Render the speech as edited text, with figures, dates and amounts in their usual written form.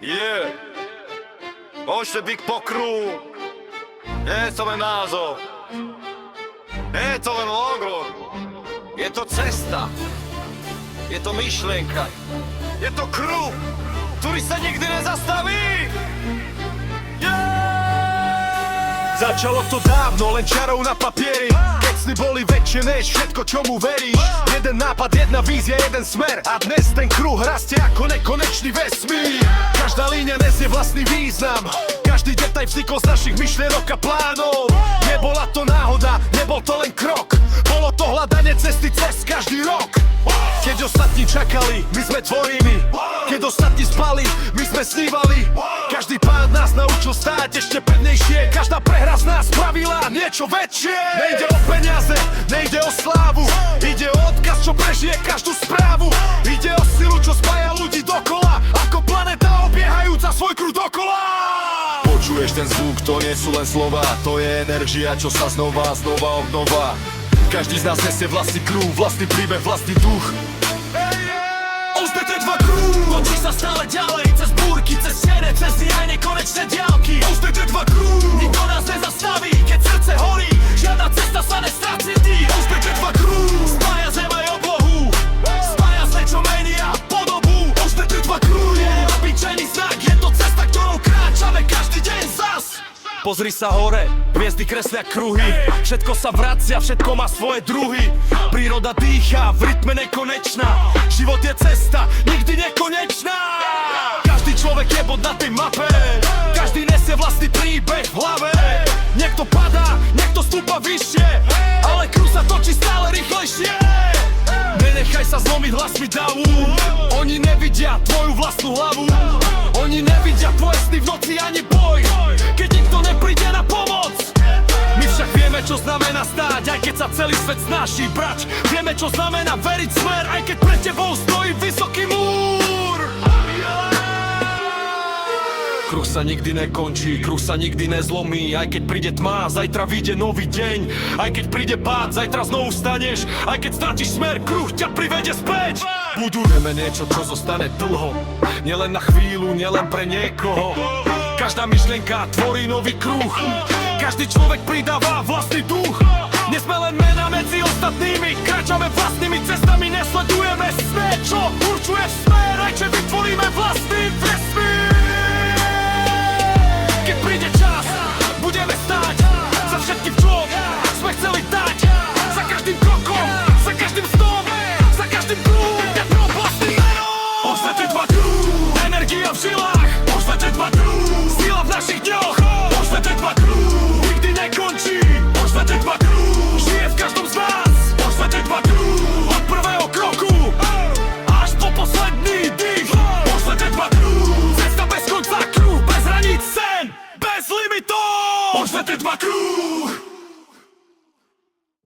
Je, možete byť pokru. Nie je to len názov. Nie je to len logo. Je to cesta. Je to myšlienka. Je to kruh, ktorý sa nikdy nezastaví. Začalo to dávno, len čarou na papieri. Keď sny boli väčšie než všetko, čomu veríš. Jeden nápad, jedna vízia, jeden smer. A dnes ten kruh rastie ako nekonečný vesmír. Každá línia nesie vlastný význam. Každý detaj vznikol z našich myšlienok a plánov. Nebola to náhoda, nebol to len krok. Bolo to hľadanie cesty cez každý rok. Keď ostatní čakali, my sme tvorili. Keď ostatní spali, my sme snívali. Každý pád nás naučil stáť ešte pevnejšie. Každá prehra z nás spravila niečo väčšie. Nejde o peniaze, nejde o slávu. Ide o odkaz, čo prežije každú správu. Ide o silu, čo spája ľudí dokola. Ako planeta obiehajúca svoj kruh dokola. Počuješ ten zvuk, to nie sú len slova. To je energia, čo sa znova a znova obnova. Každý z nás nesie vlastný kruh, vlastný príbeh, vlastný duch. OZBT2 kruh, točí sa stále ďalej. Cez búrky, cez siene, cez aj nekonečné diaľky. OZBT2 kruh, nikto nás nezastaví. Keď srdce horí, žiadna cesta sa nestráci dých. OZBT2 kruh, spája zem aj oblohu. Spája zle, čo menia podobu. OZBT2 kruh je obyčajný znak. Je to cesta, ktorou kráčame každý deň zas. Pozri sa hore, hviezdy kreslia kruhy. Všetko sa vracia, všetko má svoje druhy. Príroda dýchá, v rytme nekonečná. Život je cesta, nikdy nekonečná. Každý človek je bod na tej mape. Každý nesie vlastný príbeh v hlave. Niekto padá, niekto stúpa vyššie. Ale kruh sa točí stále rýchlejšie. Nenechaj sa zlomiť hlasmi davu. Oni nevidia tvoju vlastnú hlavu. Oni nevidia tvoje sny v noci ani boj. Keď nikto nepríde na pomoc. My však vieme, čo znamená stáť, aj keď sa celý svet snaží brať. Vieme, čo znamená veriť smer, aj keď pred tebou stojí vysoký múr. Kruh sa nikdy nekončí, kruh sa nikdy nezlomí. Aj keď príde tma, zajtra vyjde nový deň. Aj keď príde pád, zajtra znovu vstaneš. Aj keď stratíš smer, kruh ťa privede späť. Budujeme niečo, čo zostane dlho. Nielen na chvíľu, nielen pre niekoho. Každá myšlienka tvorí nový kruh. Každý človek pridáva vlastný duch. Nesme len mená medzi ostatnými. Kráčame vlastnými cestami, nesledujeme smer, čo určuje smer. Aj keď vytvoríme vlastný vesmír. Keď príde čas, budeme stáť za všetkým, čo sme chceli dať. Za každým krokom, za každým snom, za každým kruhom. Je to vlastný meno. OZBT2 kruh, energia v žilách. OZBT2 kruh, sila v našich dňoch. OZBT2 kruh, nikdy nekončí. OZBT2 kruh, žije v každom z nás. OZBT2 kruh, od prvého kroku až po posledný dých. OZBT2 kruh, cesta bez konca, kruh bez hraníc, sen bez limitov. OZBT2 kruh.